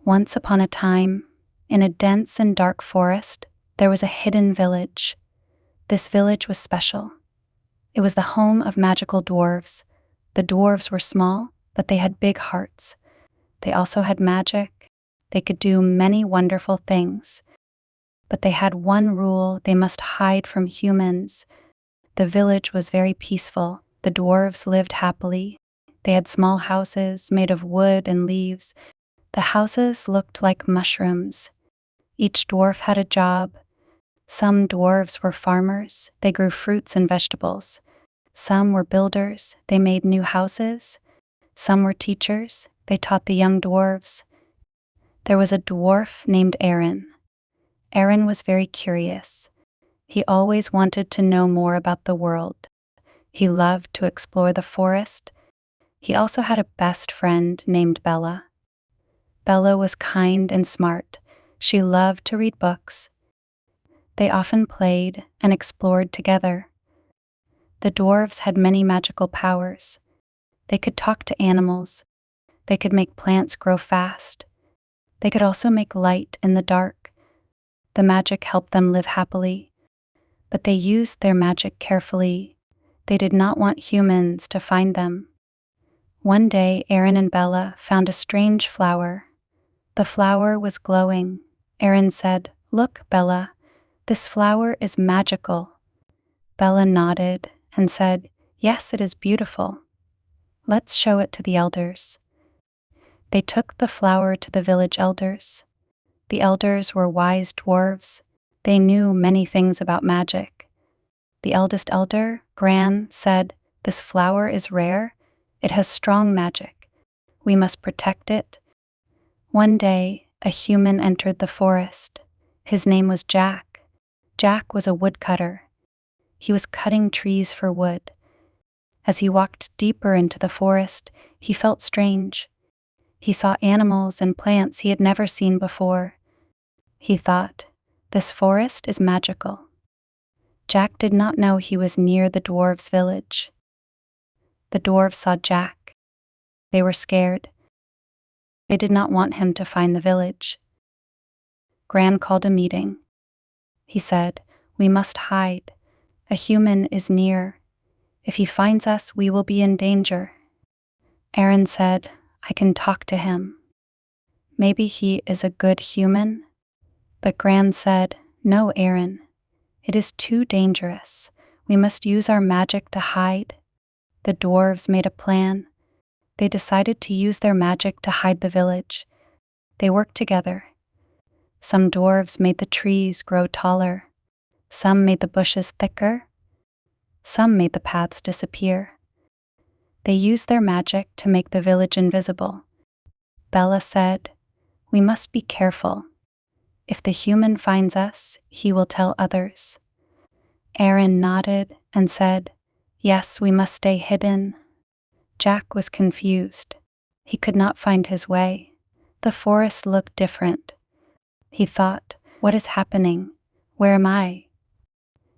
Once upon a time, in a dense and dark forest, there was a hidden village. This village was special. It was the home of magical dwarves. The dwarves were small, but they had big hearts. They also had magic. They could do many wonderful things. But they had one rule: they must hide from humans. The village was very peaceful. The dwarves lived happily. They had small houses made of wood and leaves. The houses looked like mushrooms. Each dwarf had a job. Some dwarves were farmers. They grew fruits and vegetables. Some were builders. They made new houses. Some were teachers. They taught the young dwarves. There was a dwarf named Aaron. Aaron was very curious. He always wanted to know more about the world. He loved to explore the forest. He also had a best friend named Bella. Bella was kind and smart. She loved to read books. They often played and explored together. The dwarves had many magical powers. They could talk to animals. They could make plants grow fast. They could also make light in the dark. The magic helped them live happily. But they used their magic carefully. They did not want humans to find them. One day, Aaron and Bella found a strange flower. The flower was glowing. Aaron said, "Look, Bella, this flower is magical." Bella nodded and said, "Yes, it is beautiful. Let's show it to the elders." They took the flower to the village elders. The elders were wise dwarves. They knew many things about magic. The eldest elder, Gran, said, "This flower is rare. It has strong magic. We must protect it." One day, a human entered the forest. His name was Jack. Jack was a woodcutter. He was cutting trees for wood. As he walked deeper into the forest, he felt strange. He saw animals and plants he had never seen before. He thought, "This forest is magical." Jack did not know he was near the dwarves' village. The dwarves saw Jack. They were scared. They did not want him to find the village. Gran called a meeting. He said, "We must hide. A human is near. If he finds us, we will be in danger." Aaron said, "I can talk to him. Maybe he is a good human." But Gran said, "No, Aaron. It is too dangerous. We must use our magic to hide." The dwarves made a plan. They decided to use their magic to hide the village. They worked together. Some dwarves made the trees grow taller. Some made the bushes thicker. Some made the paths disappear. They used their magic to make the village invisible. Bella said, "We must be careful. If the human finds us, he will tell others." Aaron nodded and said, "Yes, we must stay hidden." Jack was confused. He could not find his way. The forest looked different. He thought, "What is happening? Where am I?"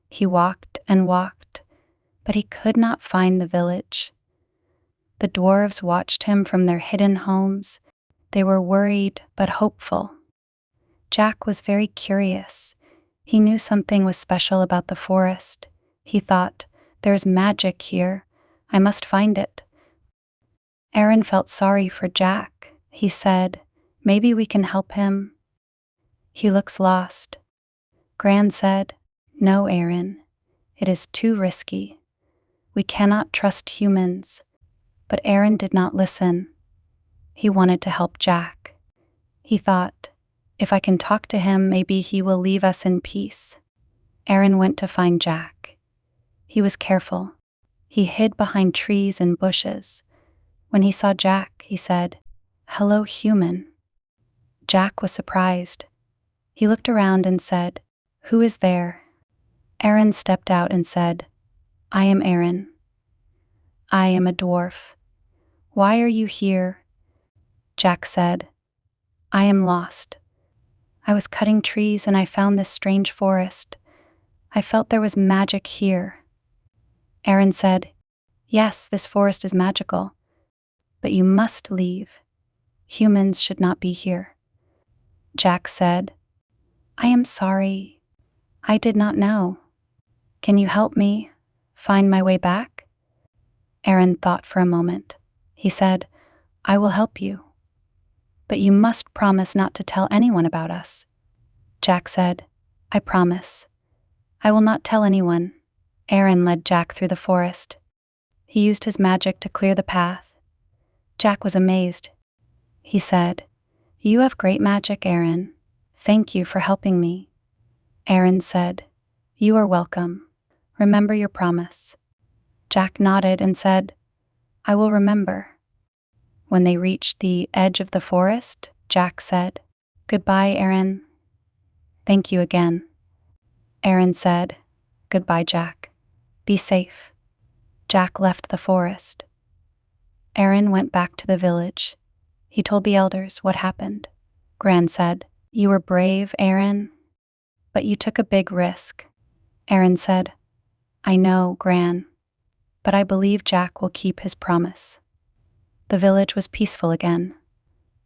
He walked and walked, but he could not find the village. The dwarves watched him from their hidden homes. They were worried but hopeful. Jack was very curious. He knew something was special about the forest. He thought, "There's magic here. I must find it." Aaron felt sorry for Jack. He said, "Maybe we can help him. He looks lost." Gran said, "No, Aaron. It is too risky. We cannot trust humans." But Aaron did not listen. He wanted to help Jack. He thought, "If I can talk to him, maybe he will leave us in peace." Aaron went to find Jack. He was careful. He hid behind trees and bushes. When he saw Jack, he said, "Hello, human." Jack was surprised. He looked around and said, "Who is there?" Aaron stepped out and said, "I am Aaron. I am a dwarf. Why are you here?" Jack said, "I am lost. I was cutting trees and I found this strange forest. I felt there was magic here." Aaron said, "Yes, this forest is magical, but you must leave. Humans should not be here." Jack said. I am sorry. I did not know. Can you help me find my way back? Aaron thought for a moment. He said, I will help you. But you must promise not to tell anyone about us. Jack said, I promise. I will not tell anyone. Aaron led Jack through the forest. He used his magic to clear the path. Jack was amazed. He said, You have great magic, Aaron. Thank you for helping me. Aaron said, You are welcome. Remember your promise. Jack nodded and said, I will remember. When they reached the edge of the forest, Jack said, Goodbye, Aaron. Thank you again. Aaron said, Goodbye, Jack. Be safe. Jack left the forest. Aaron went back to the village. He told the elders what happened. Gran said, You were brave, Aaron, but you took a big risk. Aaron said, I know, Gran, but I believe Jack will keep his promise. The village was peaceful again.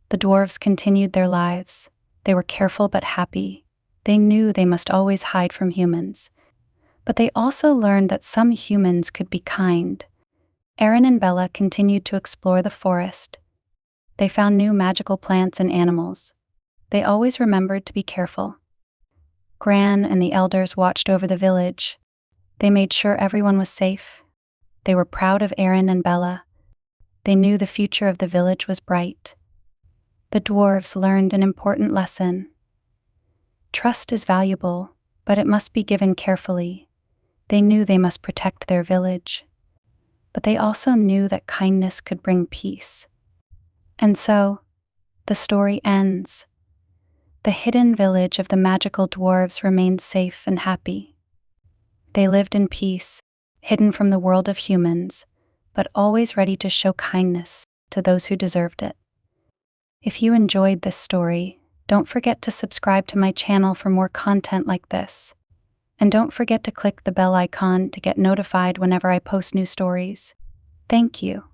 The dwarves continued their lives. They were careful but happy. They knew they must always hide from humans. But they also learned that some humans could be kind. Aaron and Bella continued to explore the forest. They found new magical plants and animals. They always remembered to be careful. Gran and the elders watched over the village. They made sure everyone was safe. They were proud of Aaron and Bella. They knew the future of the village was bright. The dwarves learned an important lesson. Trust is valuable, but it must be given carefully. They knew they must protect their village. But they also knew that kindness could bring peace. And so, the story ends. The hidden village of the magical dwarves remained safe and happy. They lived in peace, hidden from the world of humans, but always ready to show kindness to those who deserved it. If you enjoyed this story, don't forget to subscribe to my channel for more content like this. And don't forget to click the bell icon to get notified whenever I post new stories. Thank you.